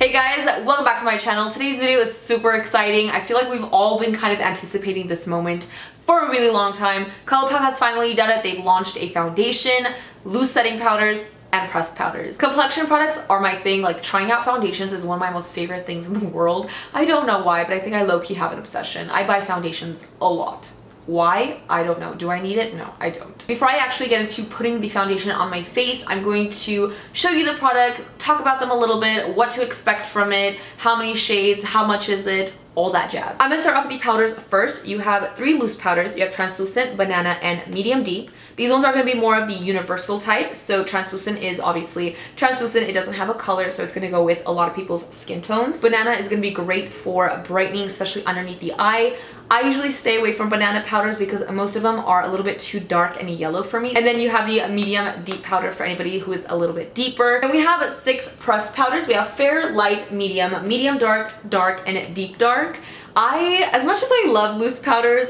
Hey guys, welcome back to my channel. Today's video is super exciting. I feel like we've all been kind of anticipating this moment for a really long time. Colourpop has finally done it. They've launched a foundation, loose setting powders, and pressed powders. Complexion products are my thing. Like, trying out foundations is one of my most favorite things in the world. I don't know why, but I think I low-key have an obsession. I buy foundations a lot. Why? I don't know. Do I need it? No, I don't. Before I actually get into putting the foundation on my face, I'm going to show you the product, talk about them a little bit, what to expect from it, how many shades, how much is it, all that jazz. I'm gonna start off with the powders first. You have 3 loose powders. You have translucent, banana, and medium deep. These ones are gonna be more of the universal type. So translucent is obviously translucent. It doesn't have a color, so it's gonna go with a lot of people's skin tones. Banana is gonna be great for brightening, especially underneath the eye. I usually stay away from banana powders because most of them are a little bit too dark and yellow for me. And then you have the medium deep powder for anybody who is a little bit deeper. And we have 6 pressed powders. We have fair, light, medium, medium dark, dark, and deep dark. As much as I love loose powders,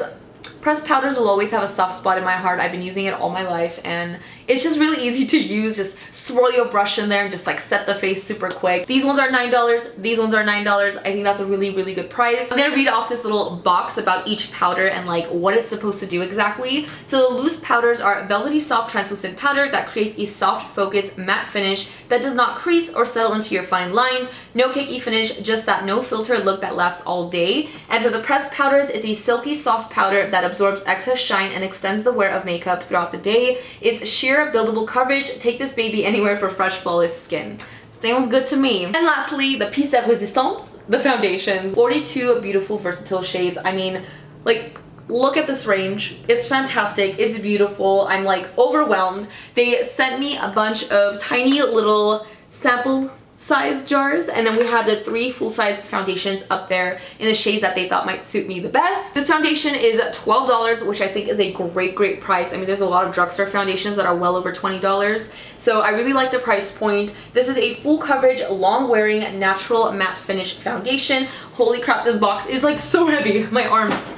pressed powders will always have a soft spot in my heart. I've been using it all my life and it's just really easy to use. Just swirl your brush in there and just like set the face super quick. These ones are $9. These ones are $9. I think that's a really, really good price. I'm gonna read off this little box about each powder and like what it's supposed to do exactly. So the loose powders are velvety soft translucent powder that creates a soft focus matte finish that does not crease or settle into your fine lines. No cakey finish, just that no filter look that lasts all day. And for the pressed powders, it's a silky soft powder that absorbs excess shine and extends the wear of makeup throughout the day. It's sheer buildable coverage. Take this baby anywhere for fresh, flawless skin. Sounds good to me. And lastly, the piece de resistance, the foundation. 42 beautiful, versatile shades. I mean, like, look at this range. It's fantastic. It's beautiful. I'm like overwhelmed. They sent me a bunch of tiny little sample size jars, and then we have the 3 full-size foundations up there in the shades that they thought might suit me the best. This foundation is $12, which I think is a great price. I mean, there's a lot of drugstore foundations that are well over $20, so I really like the price point. This is a full coverage, long wearing, natural matte finish foundation. Holy crap, this box is like so heavy. My arms.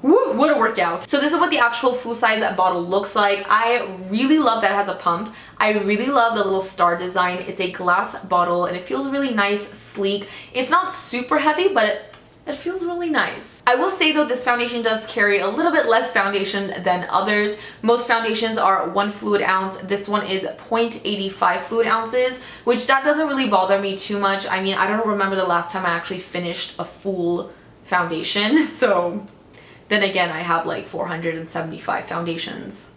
Woo, what a workout. So this is what the actual full-size bottle looks like. I really love that it has a pump. I really love the little star design. It's a glass bottle and it feels really nice, sleek. It's not super heavy, but it feels really nice. I will say though, this foundation does carry a little bit less foundation than others. Most foundations are 1 fluid ounce. This one is 0.85 fluid ounces, which that doesn't really bother me too much. I mean, I don't remember the last time I actually finished a full foundation, so then again, I have like 475 foundations.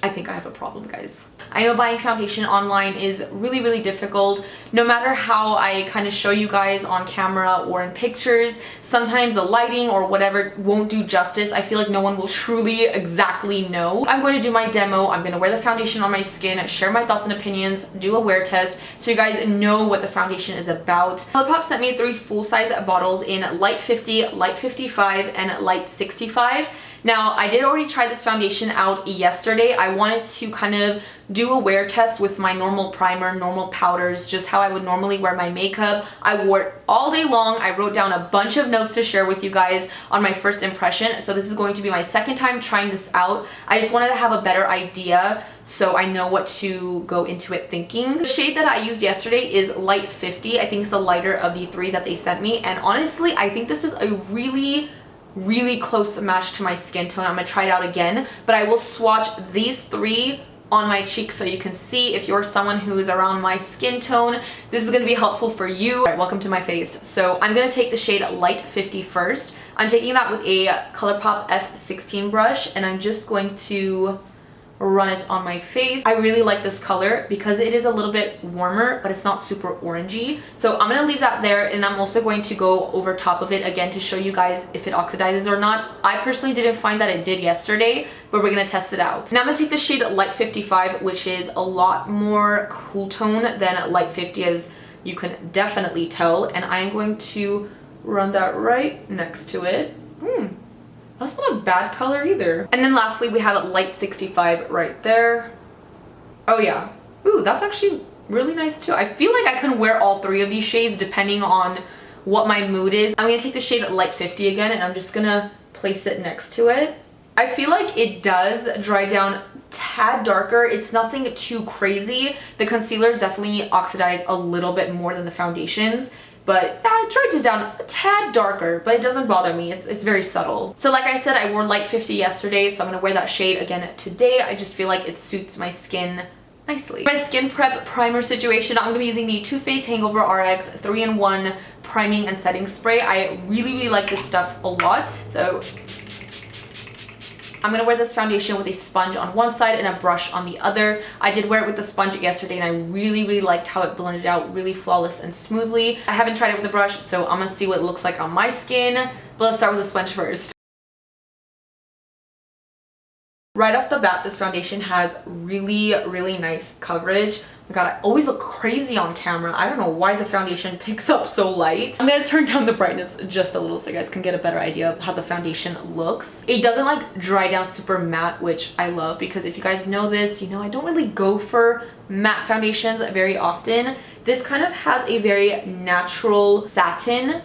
I think I have a problem, guys. I know buying foundation online is really difficult. No matter how I kind of show you guys on camera or in pictures, sometimes the lighting or whatever won't do justice. I feel like no one will truly exactly know. I'm going to do my demo. I'm going to wear the foundation on my skin, share my thoughts and opinions, do a wear test so you guys know what the foundation is about. Colourpop sent me 3 full-size bottles in light 50, light 55, and light 65. Now, I did already try this foundation out yesterday. I wanted to kind of do a wear test with my normal primer, normal powders, just how I would normally wear my makeup. I wore it all day long. I wrote down a bunch of notes to share with you guys on my first impression. So this is going to be my second time trying this out. I just wanted to have a better idea so I know what to go into it thinking. The shade that I used yesterday is light 50. I think it's the lighter of the 3 that they sent me. And honestly, I think this is a really close match to my skin tone. I'm gonna try it out again, but I will swatch these 3 on my cheeks so you can see if you're someone who is around my skin tone. This is gonna be helpful for you. All right, welcome to my face. So I'm gonna take the shade light 50 first. I'm taking that with a Colourpop F16 brush and I'm just going to run it on my face. I really like this color because it is a little bit warmer, but it's not super orangey. So I'm gonna leave that there, and I'm also going to go over top of it again to show you guys if it oxidizes or not. I personally didn't find that it did yesterday, but we're gonna test it out. Now I'm gonna take the shade light 55, which is a lot more cool tone than light 50, as you can definitely tell, and I'm going to run that right next to it. That's not a bad color either. And then lastly, we have light 65 right there. Oh yeah. Ooh, that's actually really nice too. I feel like I can wear all 3 of these shades depending on what my mood is. I'm gonna take the shade light 50 again and I'm just gonna place it next to it. I feel like it does dry down tad darker. It's nothing too crazy. The concealers definitely oxidize a little bit more than the foundations, but I tried this down a tad darker, but it doesn't bother me. It's very subtle. So like I said, I wore light 50 yesterday, so I'm gonna wear that shade again today. I just feel like it suits my skin nicely. My skin prep primer situation, I'm gonna be using the Too Faced Hangover RX 3-in-1 priming and setting spray. I really like this stuff a lot. So I'm gonna wear this foundation with a sponge on one side and a brush on the other. I did wear it with the sponge yesterday and I really liked how it blended out really flawless and smoothly. I haven't tried it with the brush, so I'm gonna see what it looks like on my skin. But let's start with the sponge first. Right off the bat, this foundation has really nice coverage. Oh my god, I always look crazy on camera. I don't know why the foundation picks up so light. I'm gonna turn down the brightness just a little so you guys can get a better idea of how the foundation looks. It doesn't like dry down super matte, which I love, because if you guys know this, you know I don't really go for matte foundations very often. This kind of has a very natural satin,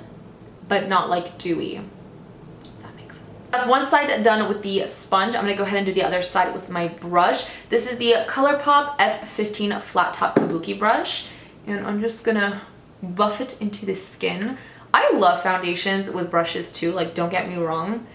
but not like dewy. That's one side done with the sponge. I'm gonna go ahead and do the other side with my brush. This is the Colourpop F15 flat top kabuki brush, and I'm just gonna buff it into the skin. I love foundations with brushes too, like don't get me wrong,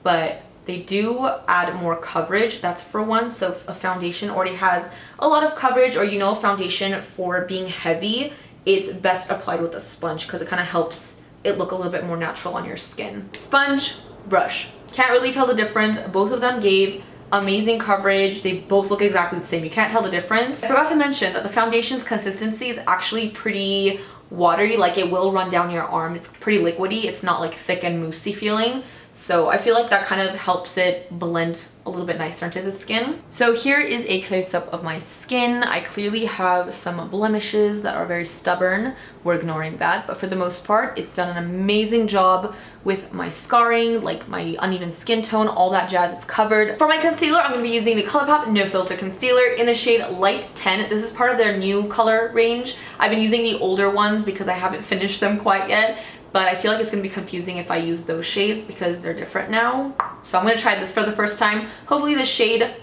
but they do add more coverage, that's for one. So if a foundation already has a lot of coverage, or you know a foundation for being heavy, it's best applied with a sponge because it kind of helps it look a little bit more natural on your skin. Sponge, brush. Can't really tell the difference. Both of them gave amazing coverage. They both look exactly the same. You can't tell the difference. I forgot to mention that the foundation's consistency is actually pretty watery. Like it will run down your arm. It's pretty liquidy. It's not like thick and moussey feeling. So I feel like that kind of helps it blend a little bit nicer into the skin. So here is a close-up of my skin. I clearly have some blemishes that are very stubborn. We're ignoring that, but for the most part, it's done an amazing job with my scarring, like my uneven skin tone, all that jazz. It's covered. For my concealer, I'm going to be using the Colourpop No Filter Concealer in the shade Light 10. This is part of their new color range. I've been using the older ones because I haven't finished them quite yet. But I feel like it's going to be confusing if I use those shades because they're different now. So I'm going to try this for the first time. Hopefully the shade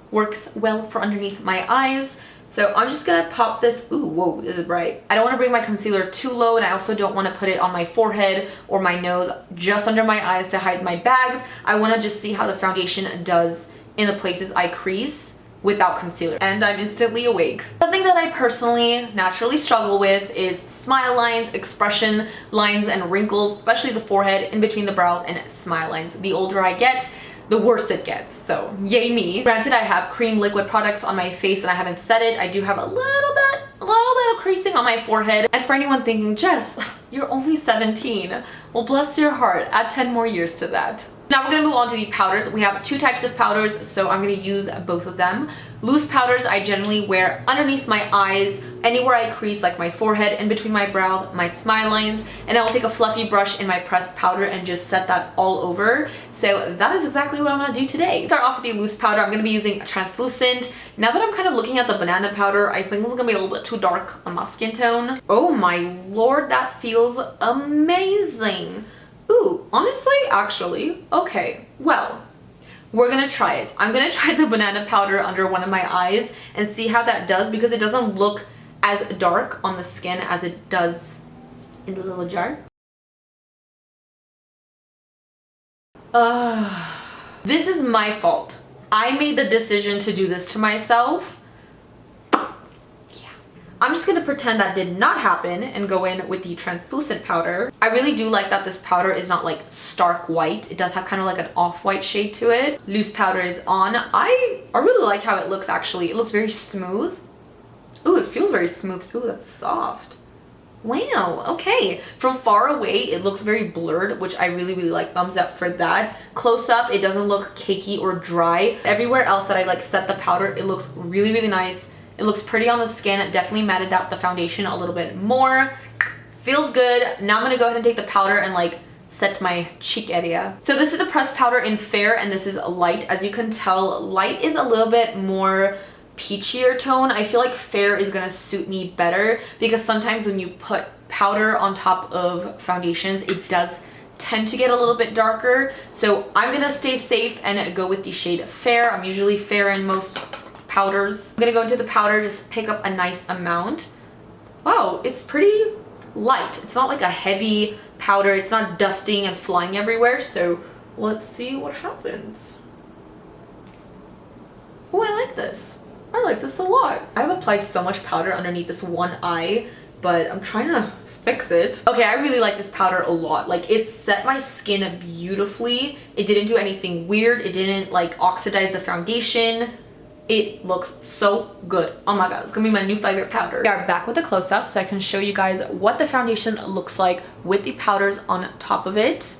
works well for underneath my eyes. So I'm just going to pop this. Ooh, whoa, this is bright. I don't want to bring my concealer too low, and I also don't want to put it on my forehead or my nose, just under my eyes to hide my bags. I want to just see how the foundation does in the places I crease without concealer, and I'm instantly awake. Something that I personally naturally struggle with is smile lines, expression lines, and wrinkles, especially the forehead, in between the brows, and smile lines. The older I get, the worse it gets, so yay me. Granted, I have cream liquid products on my face and I haven't set it. I do have a little bit of creasing on my forehead. And for anyone thinking, Jess, you're only 17. Well, bless your heart, add 10 more years to that. Now we're going to move on to the powders. We have two types of powders, so I'm going to use both of them. Loose powders I generally wear underneath my eyes, anywhere I crease, like my forehead, in between my brows, my smile lines, and I will take a fluffy brush in my pressed powder and just set that all over. So that is exactly what I'm going to do today. Start off with the loose powder. I'm going to be using translucent. Now that I'm kind of looking at the banana powder, I think this is going to be a little bit too dark on my skin tone. Oh my lord, that feels amazing. Ooh, honestly, actually, okay, well, we're gonna try it. I'm gonna try the banana powder under one of my eyes and see how that does, because it doesn't look as dark on the skin as it does in the little jar. This is my fault. I made the decision to do this to myself. I'm just gonna pretend that did not happen and go in with the translucent powder. I really do like that this powder is not like stark white. It does have kind of like an off-white shade to it. Loose powder is on. I really like how it looks actually. It looks very smooth. Ooh, it feels very smooth. Ooh, that's soft. Wow, okay. From far away, it looks very blurred, which I really like. Thumbs up for that. Close up, it doesn't look cakey or dry. Everywhere else that I like set the powder, it looks really nice. It looks pretty on the skin. It definitely matted out the foundation a little bit more. Feels good. Now I'm gonna go ahead and take the powder and like set my cheek area. So this is the pressed powder in Fair, and this is Light. As you can tell, Light is a little bit more peachier tone. I feel like Fair is gonna suit me better because sometimes when you put powder on top of foundations, it does tend to get a little bit darker. So I'm gonna stay safe and go with the shade Fair. I'm usually fair in most powders. I'm gonna go into the powder, just pick up a nice amount. Wow, it's pretty light. It's not like a heavy powder. It's not dusting and flying everywhere. So let's see what happens. Oh, I like this. I like this a lot. I have applied so much powder underneath this one eye, but I'm trying to fix it. Okay, I really like this powder a lot. Like, it set my skin beautifully. It didn't do anything weird. It didn't like oxidize the foundation. It looks so good. Oh my god, it's gonna be my new favorite powder. We are back with a close-up so I can show you guys what the foundation looks like with the powders on top of it.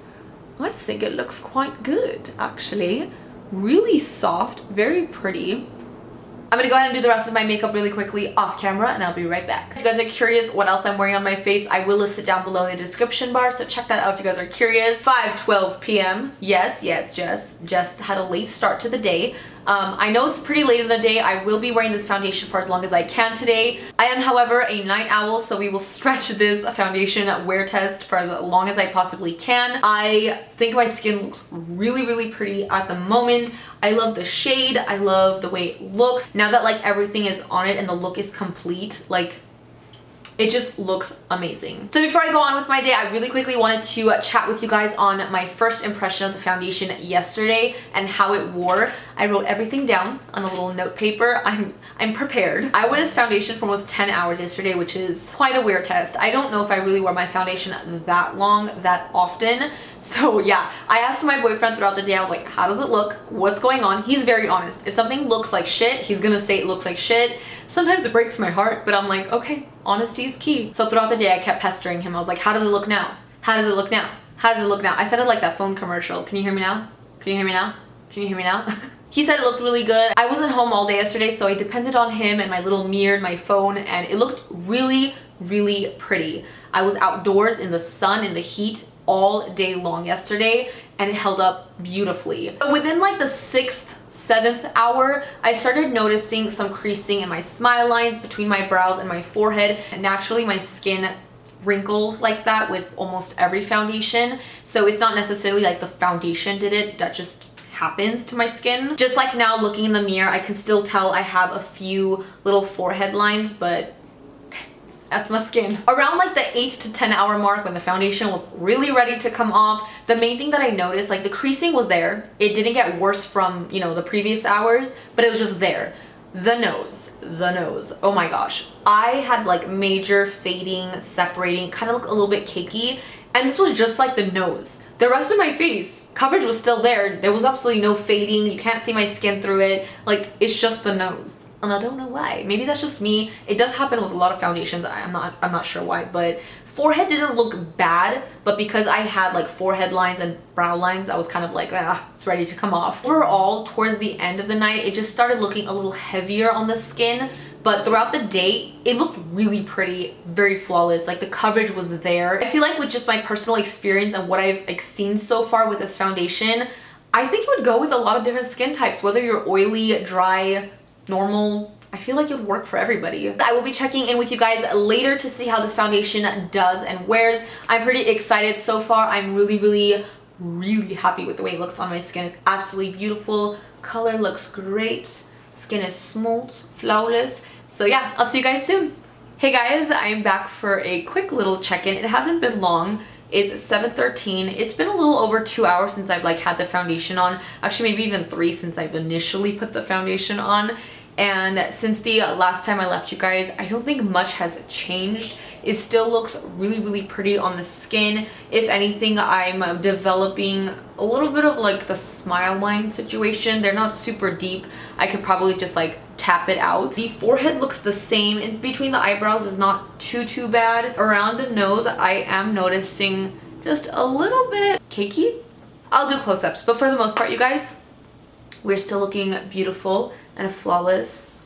I think it looks quite good, actually. Really soft, very pretty. I'm gonna go ahead and do the rest of my makeup really quickly off camera and I'll be right back. If you guys are curious what else I'm wearing on my face, I will list it down below in the description bar, so check that out if you guys are curious. 5:12 p.m. Yes, just had a late start to the day. I know it's pretty late in the day. I will be wearing this foundation for as long as I can today. I am, however, a night owl, so we will stretch this foundation wear test for as long as I possibly can. I think my skin looks really, really pretty at the moment. I love the shade. I love the way it looks. Now that like everything is on it and the look is complete, like it just looks amazing. So before I go on with my day, I really quickly wanted to chat with you guys on my first impression of the foundation yesterday and how it wore. I wrote everything down on a little note paper. I'm prepared. I wore this foundation for almost 10 hours yesterday, which is quite a wear test. I don't know if I really wore my foundation that long, that often. So yeah, I asked my boyfriend throughout the day, I was like, how does it look? What's going on? He's very honest. If something looks like shit, he's gonna say it looks like shit. Sometimes it breaks my heart, but I'm like, okay, honesty is key. So throughout the day, I kept pestering him. I was like, how does it look now? How does it look now? How does it look now? I sounded like that phone commercial. Can you hear me now? Can you hear me now? Can you hear me now? He said it looked really good. I wasn't home all day yesterday, so I depended on him and my little mirror and my phone, and it looked really, really pretty. I was outdoors in the sun, in the heat, all day long yesterday, and it held up beautifully. But within like the 6th, 7th hour, I started noticing some creasing in my smile lines between my brows and my forehead. And naturally, my skin wrinkles like that with almost every foundation. So it's not necessarily like the foundation did it, that just happens to my skin. Just like now looking in the mirror, I can still tell I have a few little forehead lines, but that's my skin. Around like the 8 to 10 hour mark, when the foundation was really ready to come off, the main thing that I noticed, like the creasing was there. It didn't get worse from, you know, the previous hours, but it was just there. The nose, oh my gosh. I had like major fading, separating, kind of looked a little bit cakey, and this was just like the nose. The rest of my face, coverage was still there. There was absolutely no fading. You can't see my skin through it. Like, it's just the nose. And I don't know why. Maybe that's just me. It does happen with a lot of foundations. I'm not sure why, but forehead didn't look bad, but because I had like forehead lines and brow lines, I was kind of like, it's ready to come off. Overall, towards the end of the night, it just started looking a little heavier on the skin, but throughout the day, it looked really pretty, very flawless. Like the coverage was there. I feel like with just my personal experience and what I've like seen so far with this foundation, I think it would go with a lot of different skin types, whether you're oily, dry, normal. I feel like it would work for everybody. I will be checking in with you guys later to see how this foundation does and wears. I'm pretty excited so far. I'm really happy with the way it looks on my skin. It's absolutely beautiful. Color looks great. Skin is smooth, flawless. So yeah, I'll see you guys soon. Hey guys, I'm back for a quick little check-in. It hasn't been long. It's 7:13. It's been a little over 2 hours since I've like had the foundation on. Actually, maybe even 3 since I've initially put the foundation on. And since the last time I left you guys, I don't think much has changed. It still looks really pretty on the skin. If anything, I'm developing a little bit of like the smile line situation. They're not super deep. I could probably just like tap it out. The forehead looks the same. In between the eyebrows is not too bad. Around the nose, I am noticing just a little bit cakey. I'll do close-ups, but for the most part, you guys, we're still looking beautiful and flawless.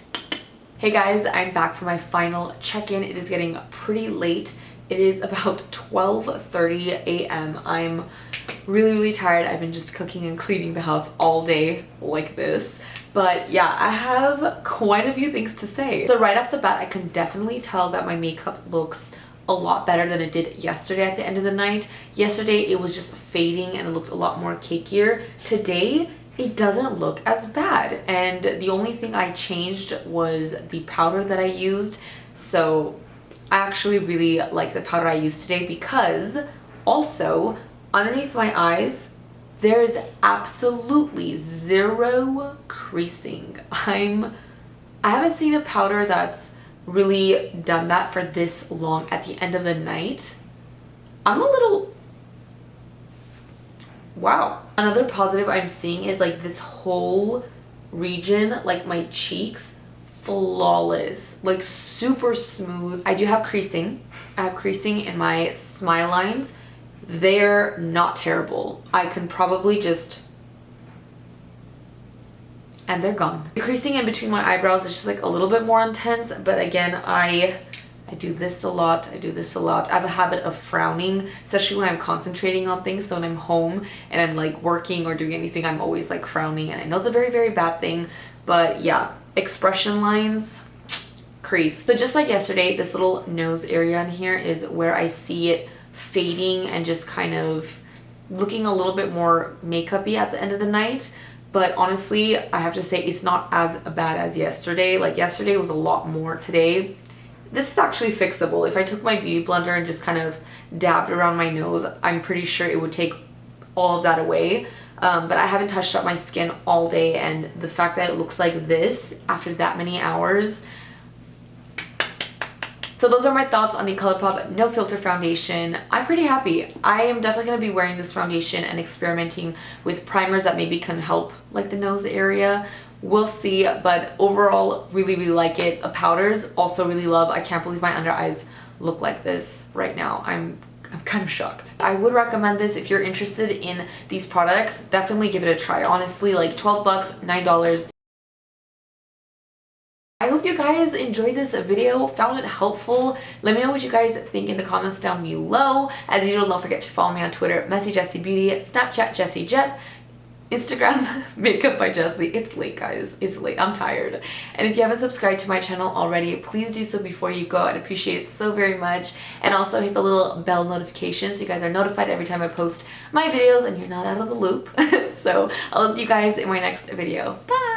Hey guys, I'm back for my final check-in. It is getting pretty late. It is about 12:30 a.m. I'm really tired. I've been just cooking and cleaning the house all day like this. But yeah, I have quite a few things to say. So right off the bat, I can definitely tell that my makeup looks a lot better than it did yesterday at the end of the night. Yesterday, it was just fading and it looked a lot more cakier. Today, it doesn't look as bad. And the only thing I changed was the powder that I used. So I actually really like the powder I used today, because also underneath my eyes there's absolutely zero creasing. I haven't seen a powder that's really done that for this long at the end of the night. I'm a little, wow. Another positive I'm seeing is like this whole region, like my cheeks, flawless, like super smooth. I do have creasing. I have creasing in my smile lines. They're not terrible. I can probably just, and they're gone. The creasing in between my eyebrows is just like a little bit more intense, but again, I do this a lot. I do this a lot. I have a habit of frowning, especially when I'm concentrating on things. So when I'm home and I'm like working or doing anything, I'm always like frowning, and I know it's a very, very bad thing, but yeah, expression lines, crease. So just like yesterday, this little nose area in here is where I see it fading and just kind of looking a little bit more makeup-y at the end of the night. But honestly, I have to say it's not as bad as yesterday. Like yesterday was a lot more. Today, this is actually fixable. If I took my beauty blender and just kind of dabbed around my nose, I'm pretty sure it would take all of that away. But I haven't touched up my skin all day, and the fact that it looks like this after that many hours. So those are my thoughts on the Colourpop No Filter Foundation. I'm pretty happy. I am definitely going to be wearing this foundation and experimenting with primers that maybe can help like the nose area. We'll see, but overall, really, really like it. Powders, also really love. I can't believe my under eyes look like this right now. I'm kind of shocked. I would recommend this if you're interested in these products. Definitely give it a try. Honestly, like 12 bucks, $9. I hope you guys enjoyed this video, found it helpful. Let me know what you guys think in the comments down below. As usual, don't forget to follow me on Twitter, mesijesibeauty, Snapchat, JessieJet, Instagram, Makeup by Jessie. It's late, guys. It's late. I'm tired. And if you haven't subscribed to my channel already, please do so before you go. I'd appreciate it so very much. And also hit the little bell notification so you guys are notified every time I post my videos and you're not out of the loop. So I'll see you guys in my next video. Bye!